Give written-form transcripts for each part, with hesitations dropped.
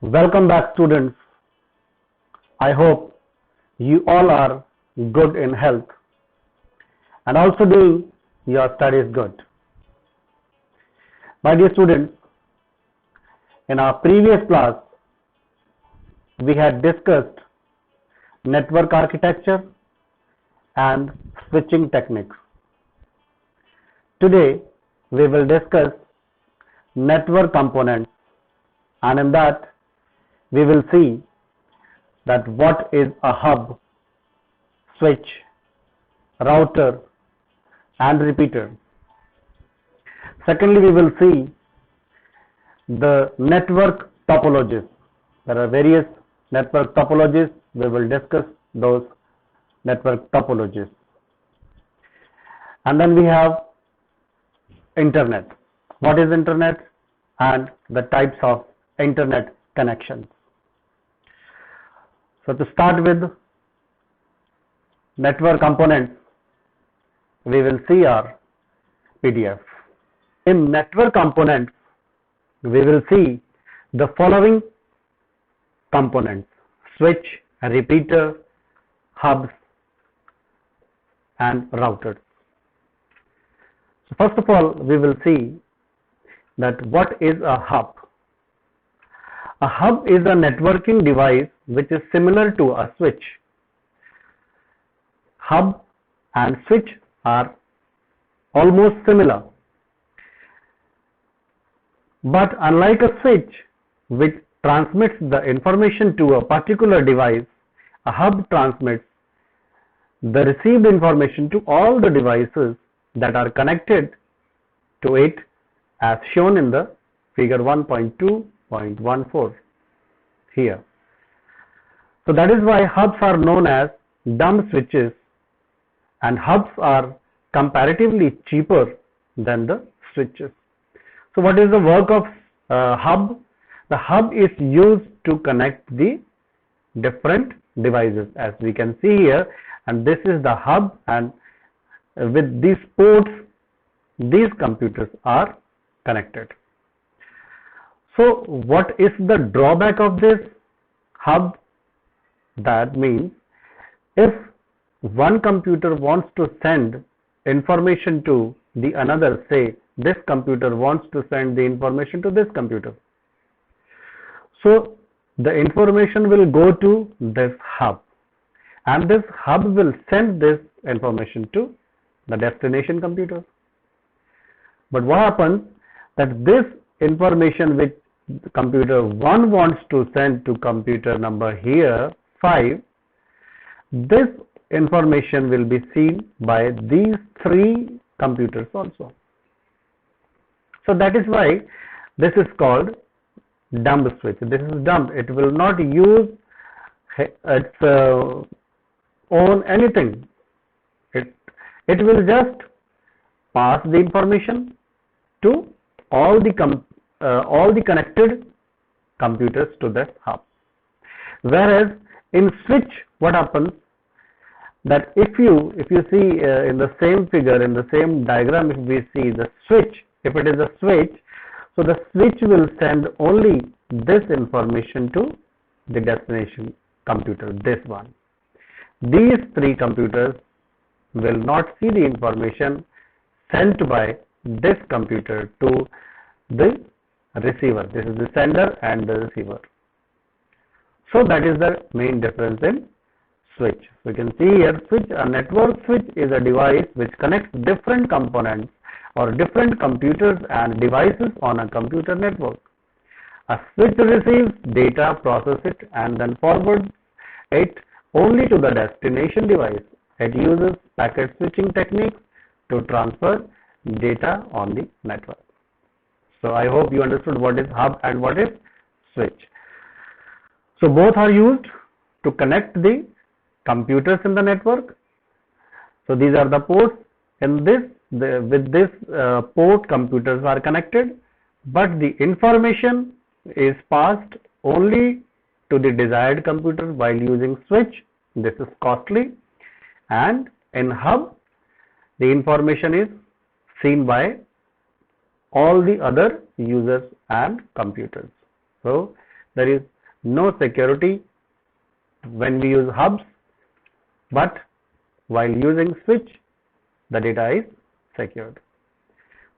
Welcome back, students. I hope you all are good in health and also doing your studies good. My dear students, in our previous class, we had discussed network architecture and switching techniques. Today, we will discuss network components, and in that, we will see that what is a hub, switch, router and repeater. Secondly, we will see the network topologies. There are various network topologies. We will discuss those network topologies. And then we have internet. What is internet and the types of internet connections. So to start with network components, we will see our PDF. In network components, we will see the following components: switch, repeater, hubs and routers. So first of all, we will see that what is a hub. A hub is a networking device which is similar to a switch. Hub and switch are almost similar. But unlike a switch which transmits the information to a particular device, a hub transmits the received information to all the devices that are connected to it, as shown in the figure 1.2.14 here. So that is why hubs are known as dumb switches, and hubs are comparatively cheaper than the switches. So what is the work of hub? The hub is used to connect the different devices, as we can see here, and this is the hub, and with these ports these computers are connected. So what is the drawback of this hub? That means if one computer wants to send information to the another, say this computer wants to send the information to this computer, so the information will go to this hub, and this hub will send this information to the destination computer. But what happens that this information which computer 1 wants to send to computer number here 5, this information will be seen by these 3 computers also. So that is why this is called dumb switch. This is dumb. It will not use its own anything. It will just pass the information to all the connected computers to the hub. Whereas in switch, what happens that if you see in the same figure, in the same diagram, if we see the switch, if it is a switch, so the switch will send only this information to the destination computer, this one. These 3 computers will not see the information sent by this computer to the receiver. This is the sender and the receiver. So that is the main difference in switch. So you can see here, switch, a network switch is a device which connects different components or different computers and devices on a computer network. A switch receives data, processes it and then forwards it only to the destination device. It uses packet switching techniques to transfer data on the network. So I hope you understood what is hub and what is switch. So both are used to connect the computers in the network. So these are the ports. In this, with this port, computers are connected, but the information is passed only to the desired computer while using switch. This is costly, and in hub, the information is seen by all the other users and computers. So there is no security when we use hubs, but while using switch, the data is secured.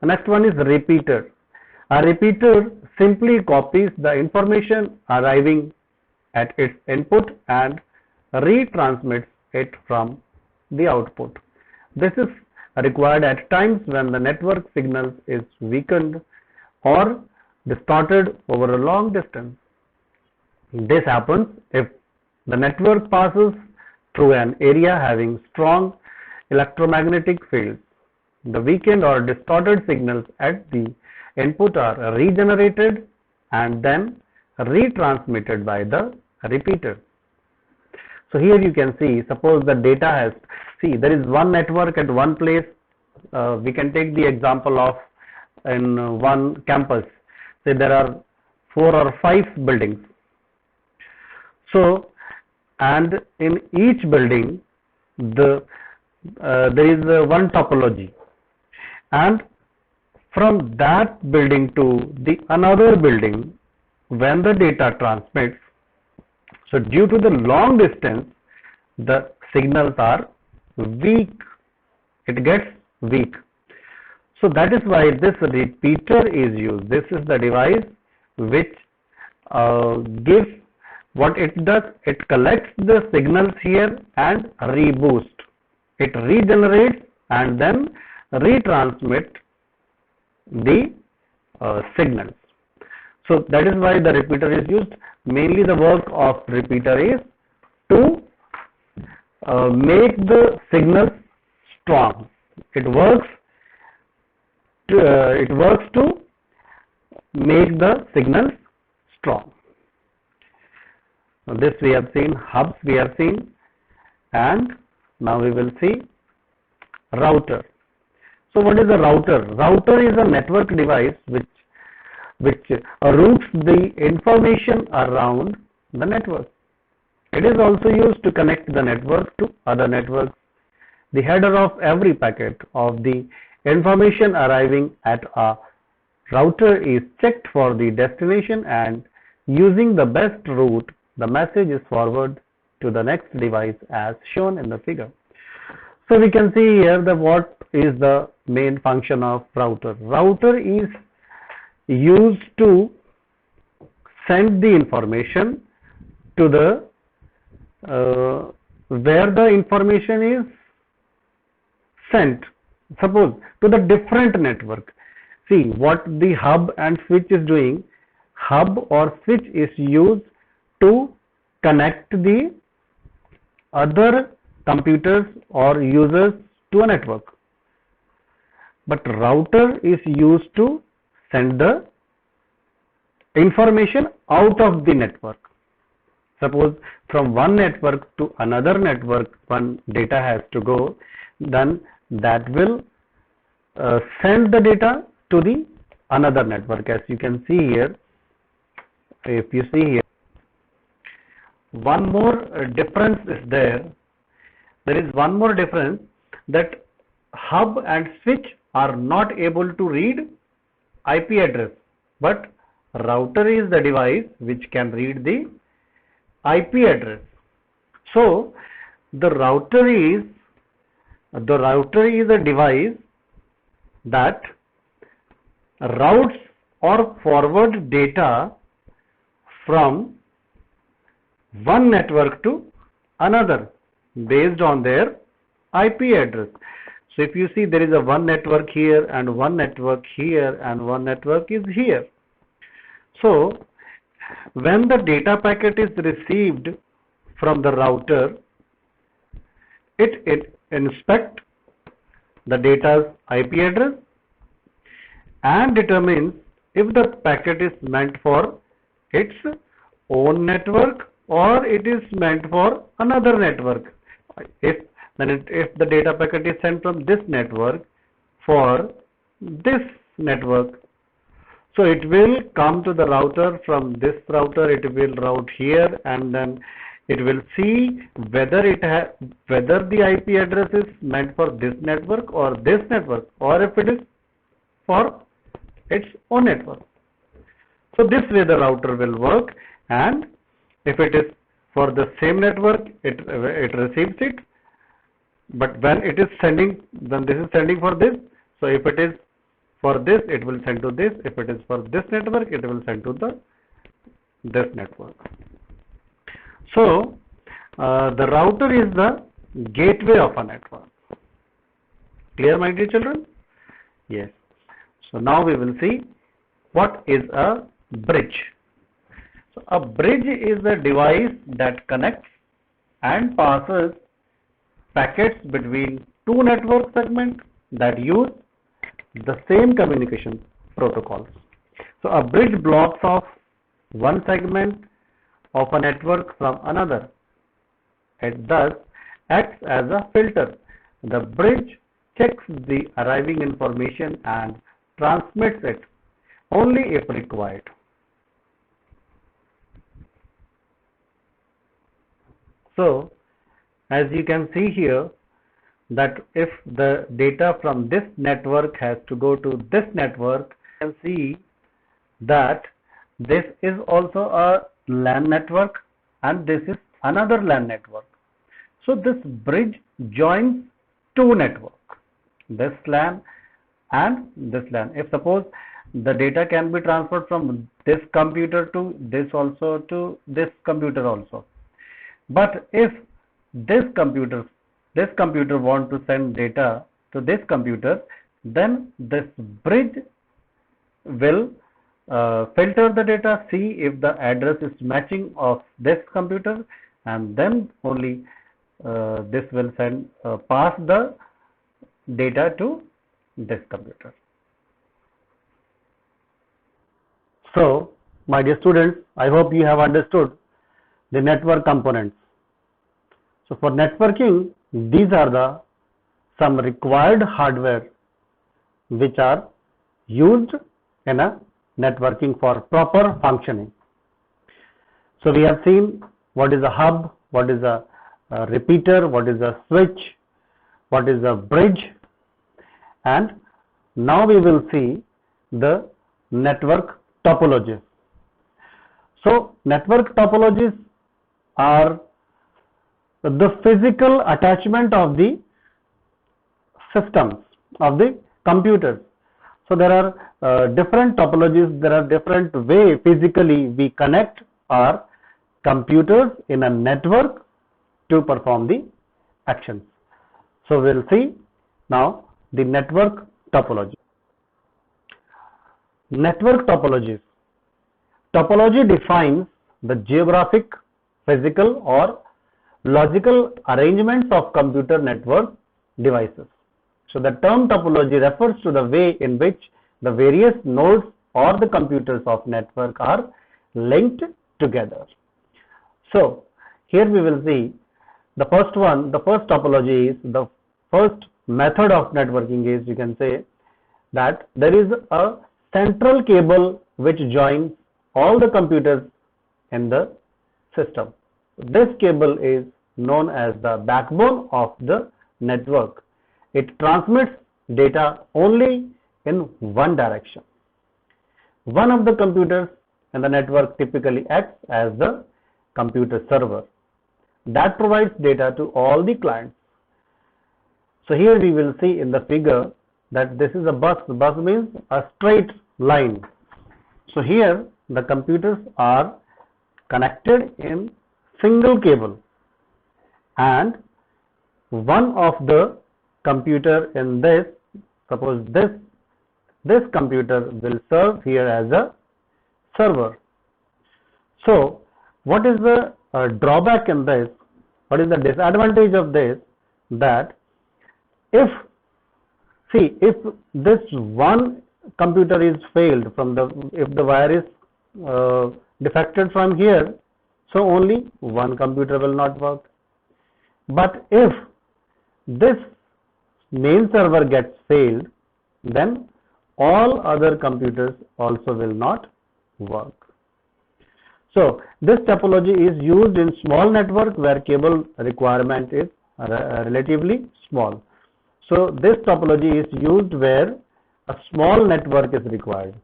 The next one is repeater. A repeater simply copies the information arriving at its input and retransmits it from the output. This is required at times when the network signal is weakened or distorted over a long distance. This happens if the network passes through an area having strong electromagnetic fields. The weakened or distorted signals at the input are regenerated and then retransmitted by the repeater. So here you can see, suppose the data has, there is one network at one place. We can take the example of in one campus. Say there are 4 or 5 buildings. So, and in each building, there is one topology, and from that building to the another building, when the data transmits, so due to the long distance, the signals are weak. It gets weak. So that is why this repeater is used. This is the device which gives what it does. It collects the signals here and reboost. It regenerates and then retransmit the signals. So that is why the repeater is used. Mainly the work of repeater is to make the signals strong. It works to make the signals strong. Now this we have seen, hubs we have seen, and now we will see router. So what is a router? Router is a network device which routes the information around the network. It is also used to connect the network to other networks. The header of every packet of the information arriving at a router is checked for the destination, and using the best route, the message is forwarded to the next device as shown in the figure. So we can see here that what is the main function of router. Router is used to send the information to the where the information is sent, suppose to the different network. See what the hub and switch is doing. Hub or switch is used to connect the other computers or users to a network, but router is used to send the information out of the network. Suppose from one network to another network, one data has to go, then that will send the data to the another network. As you can see here, if you see here, one more difference is there. There is one more difference, that hub and switch are not able to read IP address, but router is the device which can read the IP address. So the router is a device that routes or forwards data from one network to another based on their IP address. So if you see, there is a one network here and one network here and one network is here. So when the data packet is received from the router, it inspects the data's IP address and determines if the packet is meant for its own network or it is meant for another network. If the data packet is sent from this network for this network, so it will come to the router. From this router it will route here, and then it will see whether the IP address is meant for this network or this network, or if it is for its own network. So this way the router will work, and if it is for the same network, it receives it. But when it is sending, then this is sending for this. So if it is for this, it will send to this. If it is for this network, it will send to this network. So the router is the gateway of a network. Clear, my dear children? Yes. So now we will see what is a bridge. So a bridge is a device that connects and passes packets between two network segments that use the same communication protocols. So a bridge blocks off one segment of a network from another. It thus acts as a filter. The bridge checks the arriving information and transmits it only if required. So as you can see here, that if the data from this network has to go to this network, you can see that this is also a LAN network and this is another LAN network. So this bridge joins two networks, this LAN and this LAN. If suppose the data can be transferred from this computer to this also to this computer also. But if this computer want to send data to this computer, then this bridge will filter the data, see if the address is matching of this computer, and then only this will send pass the data to this computer. So my dear students, I hope you have understood the network components. So for networking, these are some required hardware which are used in a networking for proper functioning. So we have seen what is a hub, what is a repeater, what is a switch, what is a bridge, and now we will see the network topologies. So network topologies are the physical attachment of the systems, of the computers. So there are different topologies, there are different way physically we connect our computers in a network to perform the actions. So we will see now the network topology. Network topologies. Topology defines the geographic, physical or logical arrangements of computer network devices. So the term topology refers to the way in which the various nodes or the computers of network are linked together. So here we will see the first one, the first topology is, the first method of networking is, you can say that there is a central cable which joins all the computers in the system. This cable is known as the backbone of the network. It transmits data only in one direction. One of the computers in the network typically acts as the computer server that provides data to all the clients. So here we will see in the figure that this is a bus. Bus means a straight line. So here the computers are connected in single cable, and one of the computer in this, suppose this computer will serve here as a server. So what is the drawback in this? What is the disadvantage of this? That if this one computer is failed from if the wire is defected from here, so only one computer will not work. But if this main server gets failed, then all other computers also will not work. So this topology is used in small network where cable requirement is relatively small. So this topology is used where a small network is required,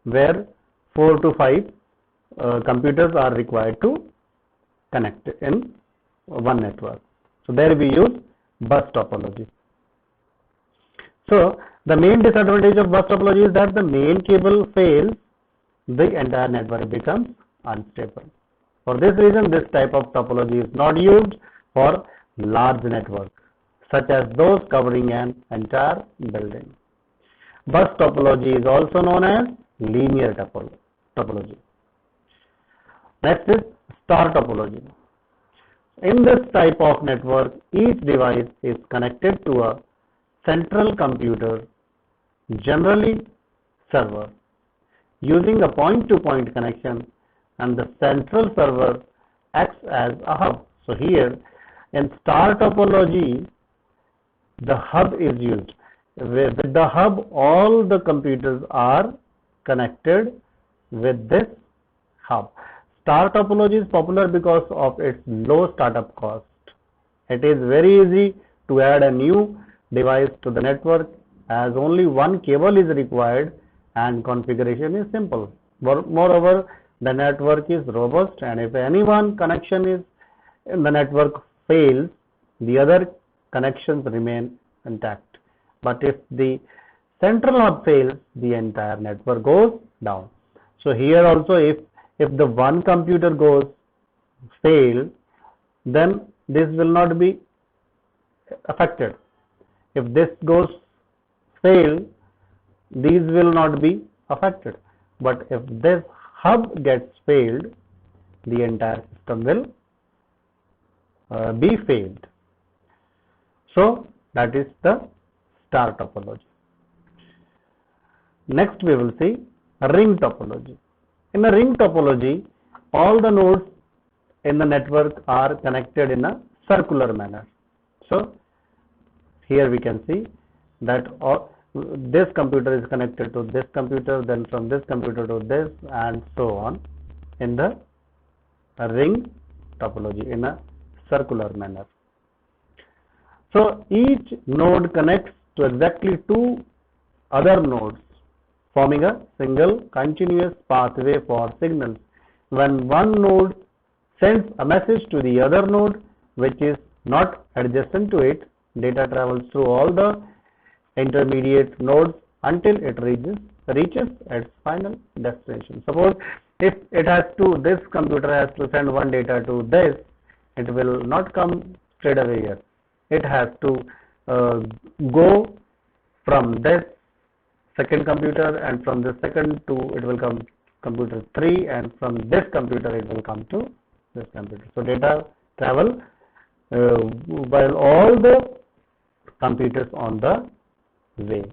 where 4 to 5 computers are required to connect in one network. So there we use bus topology. So the main disadvantage of bus topology is that the main cable fails, the entire network becomes unstable. For this reason, this type of topology is not used for large networks, such as those covering an entire building. Bus topology is also known as linear topology. Next is star topology. In this type of network, each device is connected to a central computer, generally server, using a point-to-point connection, and the central server acts as a hub. So here in star topology, the hub is used. With the hub, all the computers are connected with this hub. Star topology is popular because of its low startup cost. It is very easy to add a new device to the network, as only one cable is required and configuration is simple. Moreover, the network is robust, and if any one connection is in the network fails, the other connections remain intact. But if the central hub fails, the entire network goes down. So here also, if the one computer goes fail, then this will not be affected. If this goes fail, these will not be affected. But if this hub gets failed, the entire system will be failed. So that is the star topology. Next we will see ring topology. In a ring topology, all the nodes in the network are connected in a circular manner. So here we can see that this computer is connected to this computer, then from this computer to this, and so on, in the ring topology, in a circular manner. So each node connects to exactly two other nodes, forming a single continuous pathway for signals. When one node sends a message to the other node which is not adjacent to it, data travels through all the intermediate nodes until it reaches its final destination. Suppose if it has to, this computer has to send one data to this, it will not come straight away here. It has to go from this second computer, and from this second to it will come computer 3, and from this computer it will come to this computer. So data travel while all the computers on the way.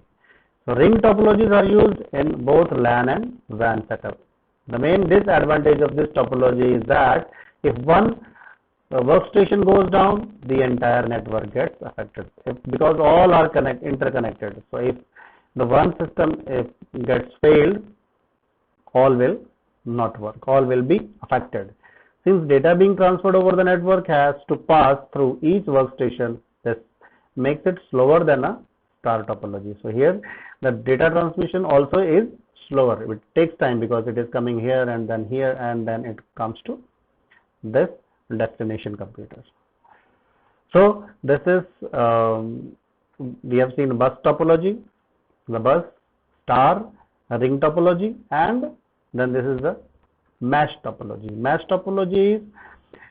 So ring topologies are used in both LAN and WAN setup. The main disadvantage of this topology is that if one workstation goes down, the entire network gets affected, because all are interconnected. So if the one system gets failed, all will not work, all will be affected. Since data being transferred over the network has to pass through each workstation, this makes it slower than a star topology. So here the data transmission also is slower. It takes time because it is coming here, and then it comes to this destination computer. So this is we have seen bus topology, the bus, star, ring topology, and then this is the mesh topology. Mesh topology is,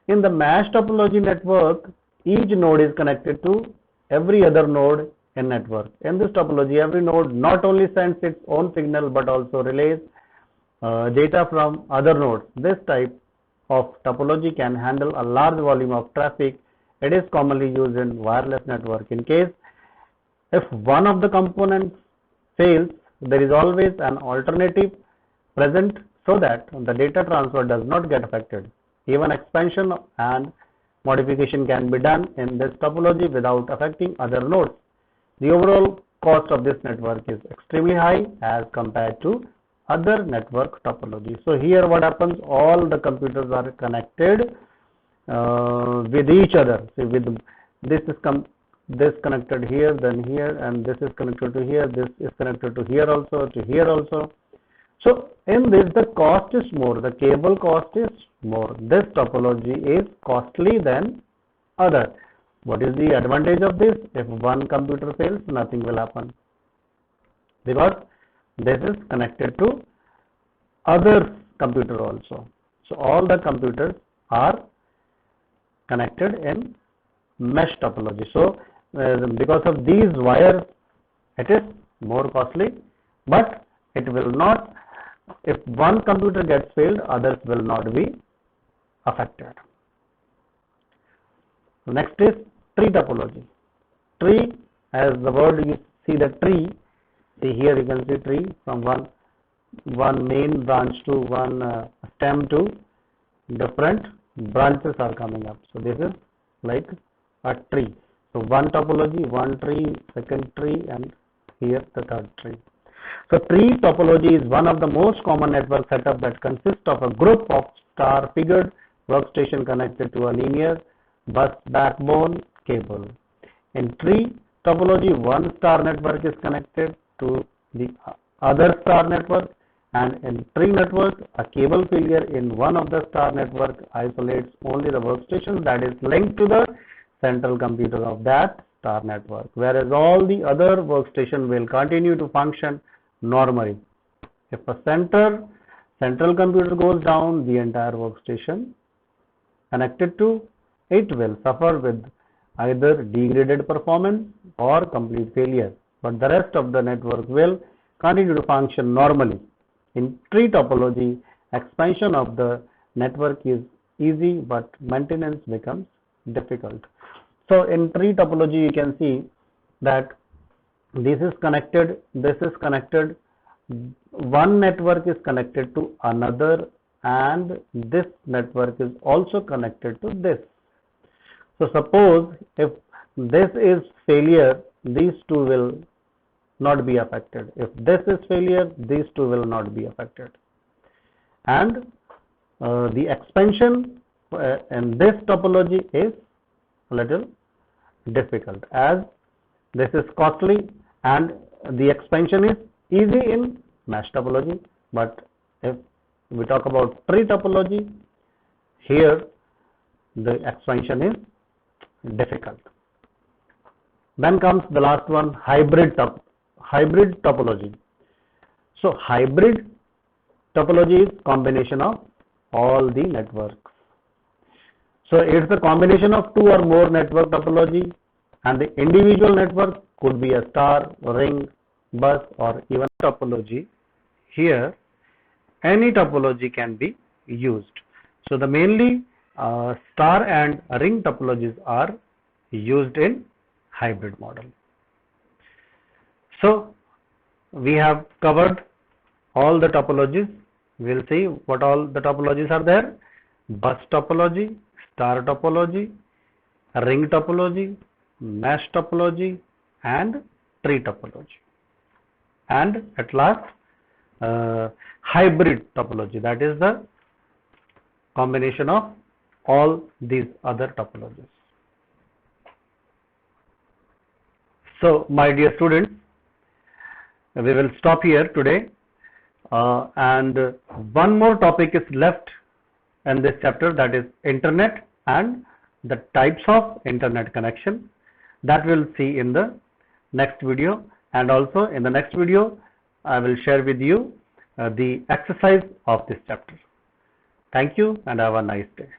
in the mesh topology network, each node is connected to every other node in network. In this topology, every node not only sends its own signal but also relays data from other nodes. This type of topology can handle a large volume of traffic. It is commonly used in wireless network. In case if one of the components fails, there is always an alternative present so that the data transfer does not get affected. Even expansion and modification can be done in this topology without affecting other nodes. The overall cost of this network is extremely high as compared to other network topology. So here what happens, all the computers are connected with each other. So with this connected here, then here, and this is connected to here, this is connected to here also, to here also. So in this the cost is more, the cable cost is more. This topology is costly than other. What is the advantage of this? If one computer fails, nothing will happen, because this is connected to other computer also. So all the computers are connected in mesh topology. So because of these wires, it is more costly, but it will not, if one computer gets failed, others will not be affected. Next is tree topology. Tree, as the word you see the tree, see here you can see tree from one main branch to one stem to different branches are coming up. So this is like a tree. So one topology, one tree, second tree, and here the third tree. So tree topology is one of the most common network setup that consists of a group of star-figured workstation connected to a linear bus backbone cable. In tree topology, one star network is connected to the other star network, and in tree network, a cable failure in one of the star network isolates only the workstation that is linked to the central computer of that star network, whereas all the other workstation will continue to function normally. If a central computer goes down, the entire workstation connected to it will suffer with either degraded performance or complete failure, but the rest of the network will continue to function normally. In tree topology, expansion of the network is easy, but maintenance becomes difficult. So in tree topology, you can see that this is connected, one network is connected to another, and this network is also connected to this. So suppose if this is failure, these two will not be affected. If this is failure, these two will not be affected. And the expansion in this topology is a little difficult, as this is costly and the expansion is easy in mesh topology. But if we talk about tree topology, here the expansion is difficult. Then comes the last one, hybrid topology. So hybrid topology is combination of all the networks. So it's a combination of two or more network topology, and the individual network could be a star, ring, bus, or even topology. Here any topology can be used. So the mainly star and ring topologies are used in hybrid model. So we have covered all the topologies. We'll see what all the topologies are there: bus topology, star topology, ring topology, mesh topology, and tree topology, and at last hybrid topology, that is the combination of all these other topologies. So my dear students, we will stop here today, and one more topic is left in this chapter, that is internet and the types of internet connection. That we'll see in the next video, and also in the next video I will share with you the exercise of this chapter. Thank you and have a nice day.